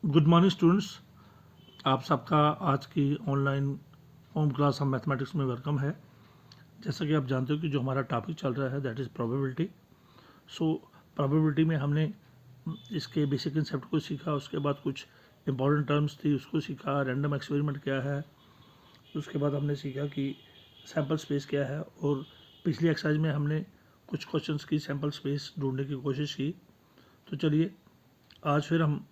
Good morning students. आप सबका आज की ऑनलाइन होम क्लास हम मैथमेटिक्स में वेलकम है। जैसा कि आप जानते हो कि जो हमारा टॉपिक चल रहा है that is probability. So probability में हमने इसके बेसिक कंसेप्ट को सीखा, उसके बाद कुछ इंपॉर्टेंट टर्म्स थी उसको सीखा, रैंडम एक्सपेरिमेंट क्या है, उसके बाद हमने सीखा कि सैम्पल स्पेस क्या है, और पिछली एक्सरसाइज में हमने कुछ क्वेश्चंस की सैम्पल स्पेस ढूंढने की कोशिश की। तो चलिए आज फिर हम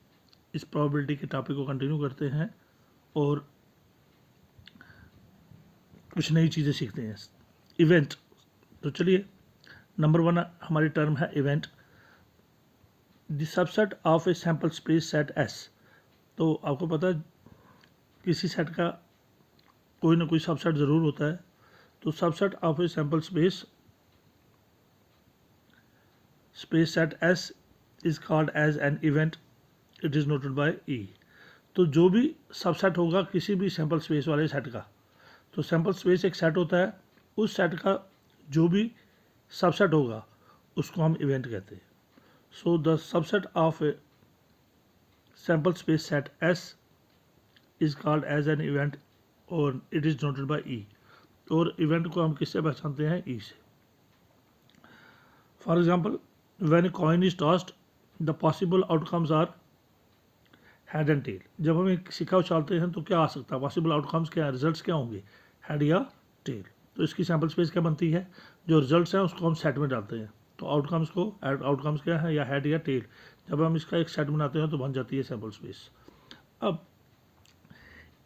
इस प्रोबेबिलिटी के टॉपिक को कंटिन्यू करते हैं और कुछ नई चीज़ें सीखते हैं। इवेंट, तो चलिए नंबर 1 हमारी टर्म है event. The subset of a sample space set S. तो आपको पता है किसी सेट का कोई ना कोई सबसेट ज़रूर होता है। तो subset of a sample space set S is called as an event. It is noted by E. तो जो भी सबसेट होगा किसी भी सैम्पल स्पेस वाले सेट का, तो सैम्पल स्पेस एक सेट होता है, उस सेट का जो भी सबसेट होगा उसको हम इवेंट कहते हैं। So the subset of a sample space set S is called as an event और it is noted by E. और इवेंट को हम किससे पहचानते हैं? ई से। For example, when a coin is tossed the possible outcomes are head and tail. जब हम एक सिक्का उछालते हैं तो क्या आ सकता है? पॉसिबल आउटकम्स क्या है, रिजल्ट्स क्या होंगे? हेड या टेल। तो इसकी सैम्पल स्पेस क्या बनती है? जो रिजल्ट्स हैं उसको हम सेट में डालते हैं, तो आउटकम्स क्या है, या हेड या टेल। जब हम इसका एक सेट बनाते हैं तो बन जाती है सैम्पल स्पेस। अब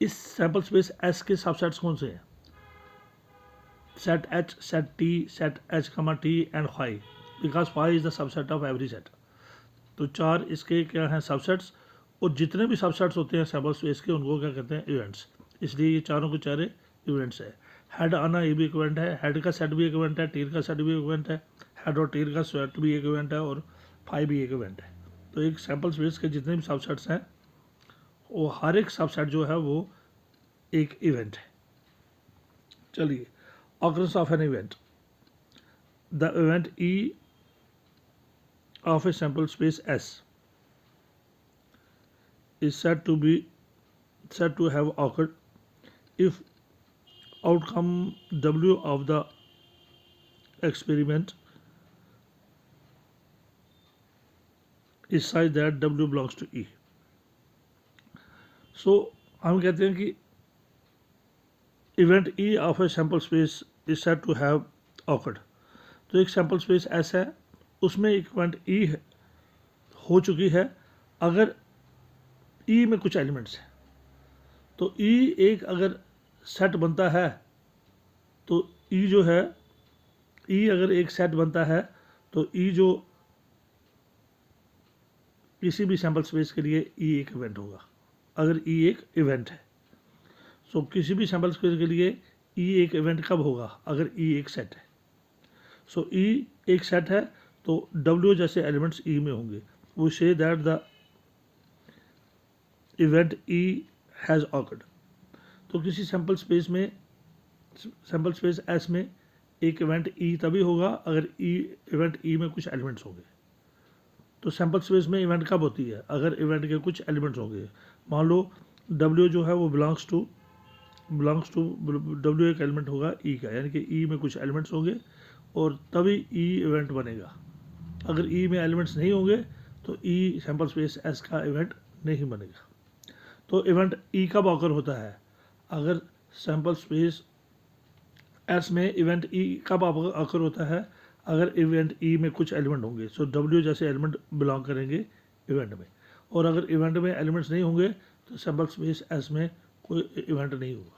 इस सैम्पल स्पेस एस के सबसेट्स कौन से हैं? Set H, set T, set H comma T and phi, because phi is the subset of every set. तो चार इसके क्या हैं? सबसेट्स। और जितने भी सबसेट्स होते हैं सैम्पल स्पेस के उनको क्या कहते हैं? इवेंट्स। इसलिए ये चारों के चारे इवेंट्स है। हेड आना ये भी एक इवेंट है, हेड का सेट भी एक इवेंट है, टेल का सेट भी एक इवेंट है, हेड और टेल का सेट भी एक इवेंट है, और फाई भी एक इवेंट है। तो एक सैम्पल स्पेस के जितने भी सबसेट्स हैं वो हर एक सबसेट जो है वो एक इवेंट है। चलिए, occurrence of an event. The event E of a sample space S is said to have occurred if outcome W of the experiment is such that W belongs to E. So हम कहते हैं कि event E of a sample space is said to have occurred। तो एक sample space S है, उसमें एक event E हो चुकी है अगर E में कुछ एलिमेंट्स हैं। तो E एक अगर सेट बनता है तो E जो है, E अगर एक सेट बनता है तो E जो किसी भी सैम्पल स्पेस के लिए E एक इवेंट होगा अगर E एक इवेंट है। सो किसी भी सैम्पल स्पेस के लिए E एक इवेंट कब होगा? अगर E एक सेट है। सो E एक सेट है तो W जैसे एलिमेंट्स E में होंगे। We say that the event E has occurred. तो किसी सैम्पल स्पेस S में एक इवेंट E तभी होगा अगर इवेंट E में कुछ एलिमेंट्स होंगे। तो सैम्पल स्पेस में इवेंट कब होती है? अगर इवेंट के कुछ एलिमेंट्स होंगे। मान लो W जो है वो बिलोंग्स टू W एक एलिमेंट होगा E का, यानी कि E में कुछ एलिमेंट्स होंगे और तभी E इवेंट बनेगा। अगर E में एलिमेंट्स नहीं होंगे तो E सैम्पल स्पेस S का इवेंट नहीं बनेगा। तो इवेंट E कब ऑकर होता है? अगर सैम्पल स्पेस S में इवेंट E कब ऑकर होता है? अगर इवेंट E में कुछ एलिमेंट होंगे। सो W जैसे एलिमेंट बिलोंग करेंगे इवेंट में। और अगर इवेंट में एलिमेंट्स नहीं होंगे तो सैम्पल स्पेस S में कोई इवेंट नहीं होगा।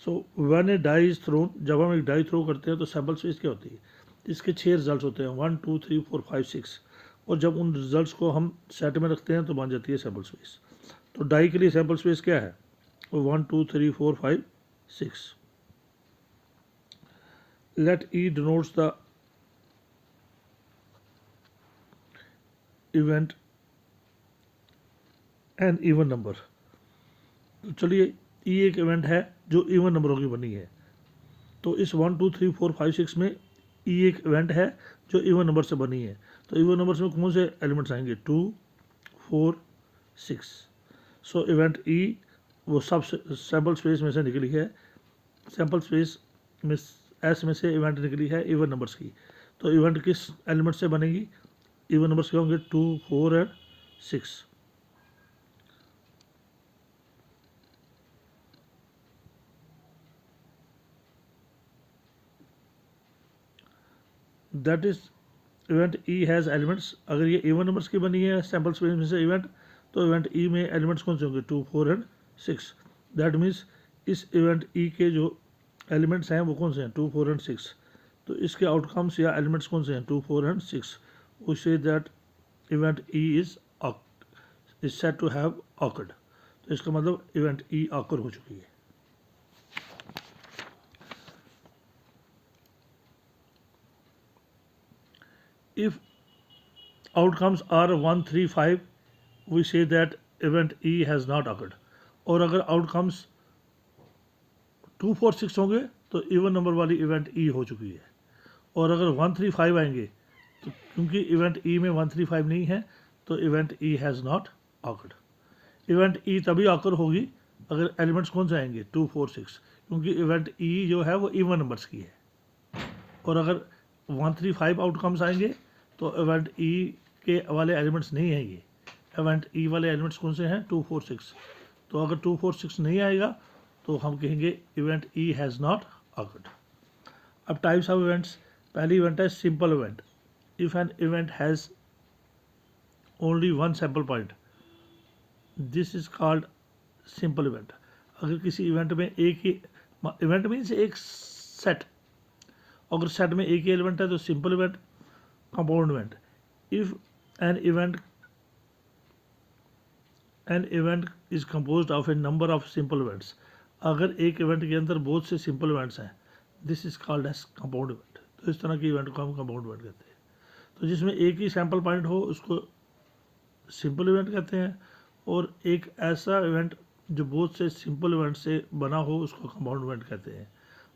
So when a die is thrown, जब हम एक डाई थ्रो करते हैं तो सैम्पल स्पेस क्या होती है? इसके 6 रिजल्ट होते हैं, 1 2 3 4 5 6। और जब उन रिजल्ट्स को हम सेट में रखते हैं तो बन जाती है सैम्पल स्पेस। तो डाई के लिए सैम्पल स्पेस क्या है? 1 2 3 4 5 6। Let E denotes the event an even number। तो चलिए, E एक इवेंट है जो इवन नंबरों की बनी है। तो इस 1 2 3 4 5 6 में E एक इवेंट है जो इवन नंबर से बनी है। तो इवन नंबर्स में कौन से एलिमेंट्स आएंगे? 2 4 6। सो इवेंट ई वो सब सैम्पल स्पेस में से निकली है, सैम्पल स्पेस में एस में से इवेंट निकली है इवन नंबर्स की। तो इवेंट किस एलिमेंट से बनेगी? इवन नंबर्स के होंगे 2, 4 and 6। That is event E has elements. अगर ये इवन नंबर्स की बनी है सैम्पल स्पेस में से इवेंट, तो इवेंट ई में एलिमेंट्स कौन से होंगे? 2, 4 एंड 6। दैट मीन्स इस इवेंट ई के जो एलिमेंट्स हैं वो कौन से हैं? 2, 4 एंड 6। तो इसके आउटकम्स या एलिमेंट्स कौन से हैं? 2, 4 and 6। We say that event E is said to have occurred. तो इसका मतलब इवेंट ई ऑकर हो चुकी है। If outcomes are 1, 3, 5, we say that event E has not occurred. और अगर outcomes 2, 4, 6 होंगे तो इवन नंबर वाली इवेंट ई हो चुकी है। और अगर 1, 3, 5 आएंगे तो क्योंकि इवेंट ई में 1, 3, 5 नहीं है तो event E has not awkward. Event E तभी ऑकर होगी अगर एलिमेंट्स कौन से आएंगे? 2, 4, 6, क्योंकि इवेंट ई जो है वो इवन नंबर्स की है। और अगर 1, 3, 5 आउटकम्स आएंगे तो इवेंट ई के वाले एलिमेंट्स नहीं आएंगे। इवेंट ई वाले एलिमेंट्स कौन से हैं? 2, 4, 6। तो अगर 2, 4, 6 नहीं आएगा तो हम कहेंगे event E has not awkward. अब टाइप्स ऑफ इवेंट्स, पहली इवेंट है simple event. If an event has only one sample point, this is called simple event. अगर किसी इवेंट में एक ही, इवेंट मीन्स एक सेट, अगर सेट में एक ही एलिमेंट है तो simple event, compound event. If an event is composed of A number of simple events, अगर एक इवेंट के अंदर बहुत से सिंपल इवेंट्स हैं, this is called as compound event. तो इस तरह की इवेंट को हम कंपाउंड इवेंट कहते हैं। तो जिसमें एक ही सैम्पल पॉइंट हो उसको सिंपल इवेंट कहते हैं, और एक ऐसा इवेंट जो बहुत से सिंपल इवेंट से बना हो उसको कंपाउंड इवेंट कहते हैं।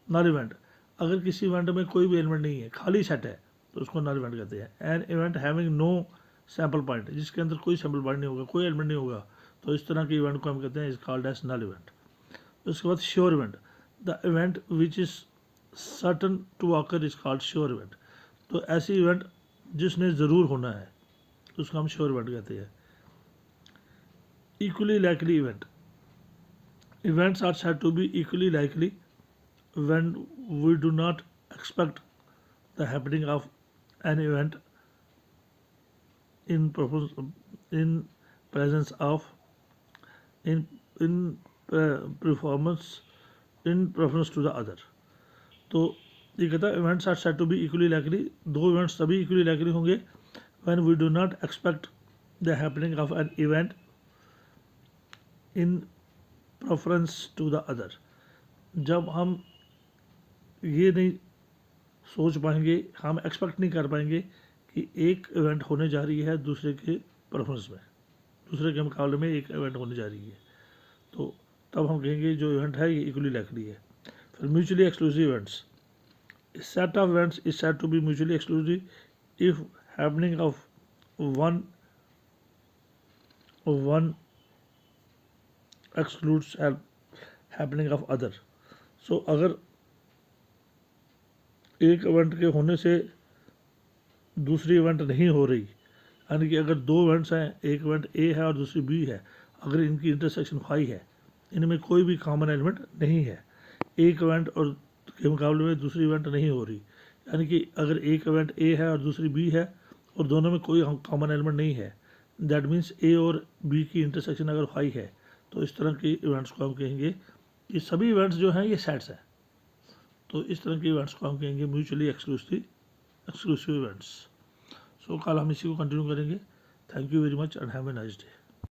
नल इवेंट, अगर किसी इवेंट में कोई भी एलिमेंट नहीं है, खाली सेट है, तो उसको नल इवेंट कहते हैं। An event having no sample point, जिसके अंदर कोई सैम्पल पॉइंट नहीं होगा, कोई एलिमेंट नहीं होगा, तो इस तरह के इवेंट को हम कहते हैं is called as null event. उसके बाद sure event, the event which is certain to occur is called sure event. तो ऐसी इवेंट जिसने ज़रूर होना है उसको हम श्योर इवेंट कहते हैं। Equally likely event, events are said to be equally likely when we do not expect the happening of an event in presence of in performance in preference to the other। तो ये कहता है events are said to be equally likely, दो events तभी equally likely होंगे when we do not expect the happening of an event in preference to the other। जब हम ये नहीं सोच पाएंगे, हम एक्सपेक्ट नहीं कर पाएंगे कि एक इवेंट होने जा रही है दूसरे के प्रेफरेंस में, दूसरे के मुकाबले में एक इवेंट होने जा रही है, तो तब हम कहेंगे जो इवेंट है ये इक्वली लाइकली है। फिर mutually exclusive events, set of events is said to be mutually exclusive if happening of one excludes happening of other. So अगर एक इवेंट के होने से दूसरी इवेंट नहीं हो रही, यानी कि अगर दो इवेंट्स हैं, एक इवेंट ए है और दूसरी बी है, अगर इनकी इंटरसेक्शन फाई है, इनमें कोई भी कॉमन एलिमेंट नहीं है, एक इवेंट और के मुकाबले में दूसरी इवेंट नहीं हो रही, यानी कि अगर एक इवेंट ए है और दूसरी बी है और दोनों में कोई कॉमन एलिमेंट नहीं है, दैट मीन्स ए और बी की इंटरसेक्शन अगर फाई है, तो इस तरह के इवेंट्स को हम कहेंगे, ये सभी इवेंट्स जो हैं ये सेट्स हैं, तो इस तरह के इवेंट्स को हम कहेंगे म्यूचुअली एक्सक्लूसिव इवेंट्स। सो कल हम इसी को कंटिन्यू करेंगे। Thank you very much and have a nice day.